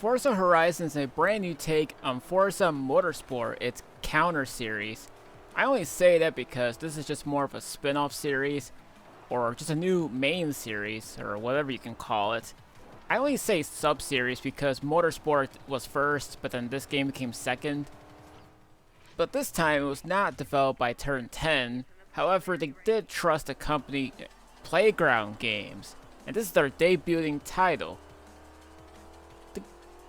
Forza Horizon is a brand new take on Forza Motorsport, its counter series. I only say that because this is just more of a spin-off series, or just a new main series, or whatever you can call it. I only say sub-series because Motorsport was first, but then this game became second. But this time it was not developed by Turn 10, however they did trust the company Playground Games, and this is their debuting title.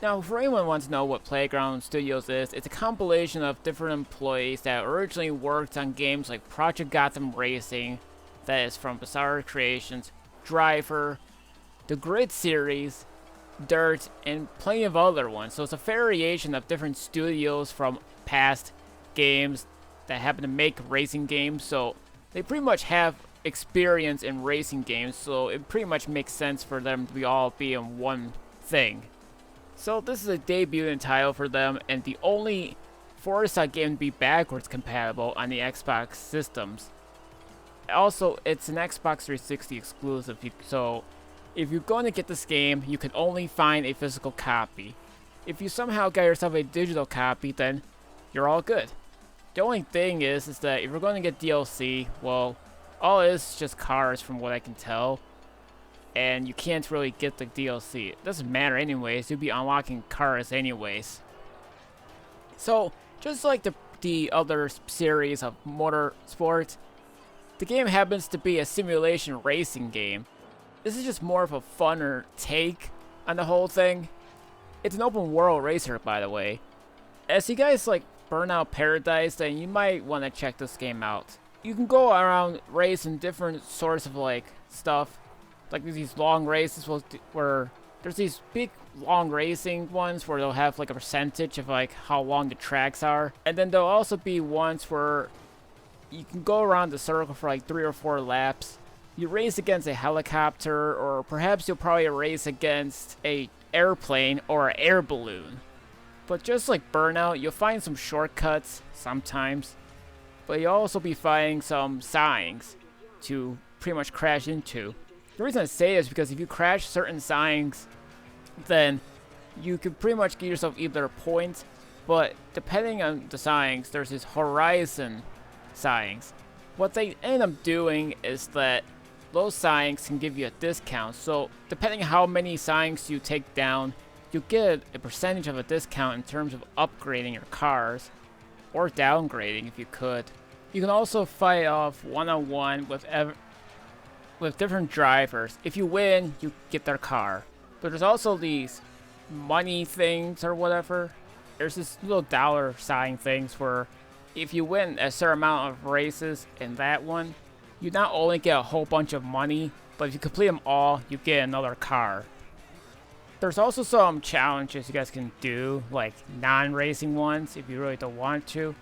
Now, for anyone who wants to know what Playground Studios is, it's a compilation of different employees that originally worked on games like Project Gotham Racing, that is from Bizarre Creations, Driver, the Grid series, Dirt, and plenty of other ones. So it's a variation of different studios from past games that happen to make racing games. So they pretty much have experience in racing games, so it pretty much makes sense for them to all be in one thing. So this is a debuting title for them, and the only Forza game to be backwards compatible on the Xbox systems. Also, it's an Xbox 360 exclusive, so if you're going to get this game, you can only find a physical copy. If you somehow get yourself a digital copy, then you're all good. The only thing is that if you're going to get DLC, well, all it is just cars from what I can tell. And you can't really get the DLC. It doesn't matter anyways, you'll be unlocking cars anyways. So, just like the other series of Motorsport, the game happens to be a simulation racing game. This is just more of a funner take on the whole thing. It's an open world racer, by the way. As you guys like Burnout Paradise, then you might want to check this game out. You can go around racing different sorts of like stuff. Like these long races where there's these big long racing ones where they'll have like a percentage of like how long the tracks are. And then there'll also be ones where you can go around the circle for like 3 or 4 laps. You race against a helicopter, or perhaps you'll probably race against a airplane or an air balloon. But just like Burnout, you'll find some shortcuts sometimes. But you'll also be finding some signs to pretty much crash into. The reason I say this is because if you crash certain signs, then you can pretty much get yourself either a point, but depending on the signs, there's these horizon signs. What they end up doing is that those signs can give you a discount, so depending on how many signs you take down, you get a percentage of a discount in terms of upgrading your cars, or downgrading if you could. You can also fight off one-on-one with different drivers. If you win, you get their car. But there's also these money things or whatever. There's this little dollar sign things where if you win a certain amount of races in that one, you not only get a whole bunch of money, but if you complete them all, you get another car. There's also some challenges you guys can do, like non-racing ones if you really don't want to.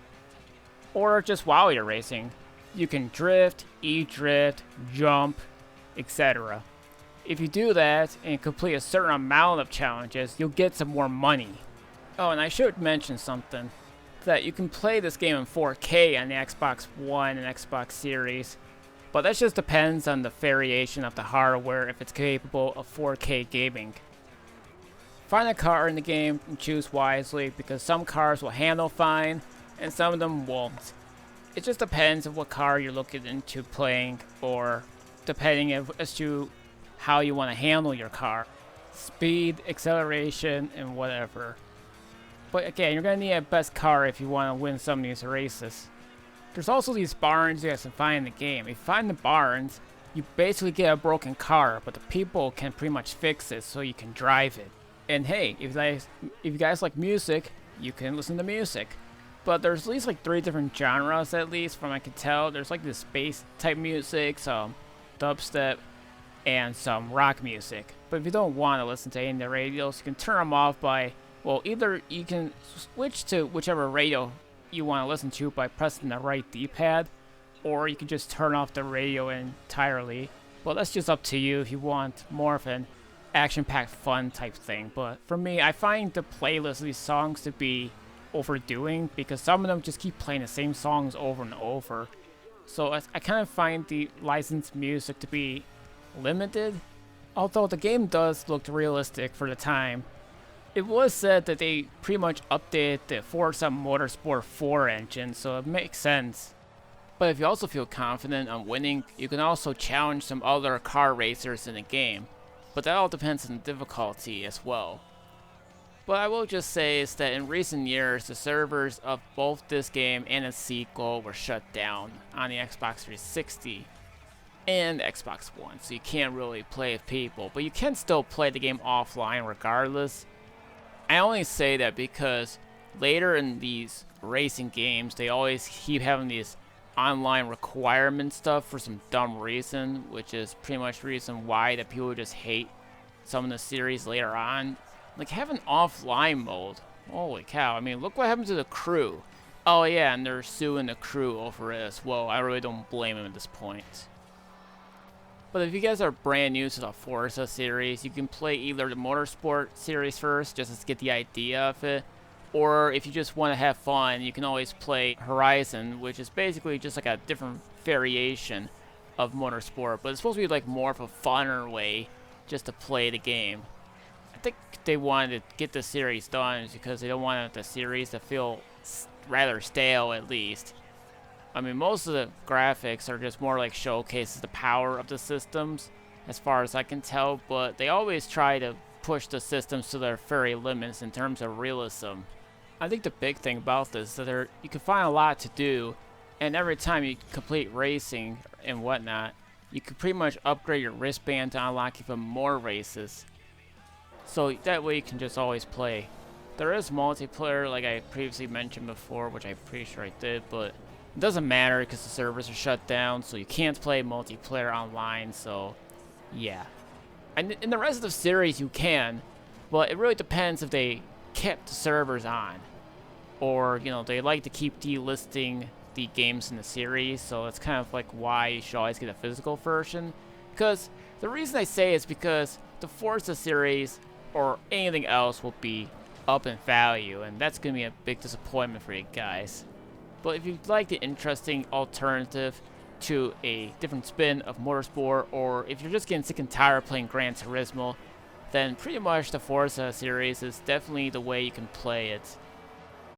Or just while you're racing. You can drift, e-drift, jump, etc. If you do that and complete a certain amount of challenges, you'll get some more money. Oh, and I should mention something. That you can play this game in 4K on the Xbox One and Xbox Series. But that just depends on the variation of the hardware if it's capable of 4K gaming. Find a car in the game and choose wisely because some cars will handle fine and some of them won't. It just depends on what car you're looking into playing, or depending as to how you want to handle your car. Speed, acceleration, and whatever. But again, you're going to need a best car if you want to win some of these races. There's also these barns you guys can find in the game. If you find the barns, you basically get a broken car, but the people can pretty much fix it so you can drive it. And hey, if you guys like music, you can listen to music. But there's at least like 3 different genres, at least from what I can tell. There's like this space type music, some dubstep, and some rock music. But if you don't want to listen to any of the radios, you can turn them off by, well, either you can switch to whichever radio you want to listen to by pressing the right D-pad, or you can just turn off the radio entirely. Well, that's just up to you if you want more of an action-packed fun type thing. But for me, I find the playlist of these songs to be overdoing because some of them just keep playing the same songs over and over. So I kind of find the licensed music to be limited. Although the game does look realistic for the time. It was said that they pretty much updated the Forza Motorsport 4 engine, so it makes sense. But if you also feel confident on winning, you can also challenge some other car racers in the game. But that all depends on the difficulty as well. But I will just say is that in recent years, the servers of both this game and its sequel were shut down on the Xbox 360 and Xbox One, so you can't really play with people. But you can still play the game offline regardless. I only say that because later in these racing games, they always keep having these online requirement stuff for some dumb reason, which is pretty much the reason why that people just hate some of the series later on. Like, have an offline mode. Holy cow. I mean, look what happened to the crew. Oh, yeah, and they're suing the crew over it as well. I really don't blame them at this point. But if you guys are brand new to the Forza series, you can play either the Motorsport series first, just to get the idea of it. Or if you just want to have fun, you can always play Horizon, which is basically just like a different variation of Motorsport. But it's supposed to be like more of a funner way just to play the game. I think they wanted to get the series done because they don't want the series to feel rather stale, at least. I mean, most of the graphics are just more like showcases the power of the systems, as far as I can tell, but they always try to push the systems to their very limits in terms of realism. I think the big thing about this is that you can find a lot to do, and every time you complete racing and whatnot, you can pretty much upgrade your wristband to unlock even more races. So that way you can just always play. There is multiplayer, like I previously mentioned before, which I'm pretty sure I did, but it doesn't matter because the servers are shut down, so you can't play multiplayer online, so yeah. And in the rest of the series you can, but it really depends if they kept the servers on. Or, you know, they like to keep delisting the games in the series, so that's kind of like why you should always get a physical version. Because the reason I say is because the Forza series or anything else will be up in value, and that's going to be a big disappointment for you guys. But if you'd like the interesting alternative to a different spin of Motorsport, or if you're just getting sick and tired of playing Gran Turismo, then pretty much the Forza series is definitely the way you can play it.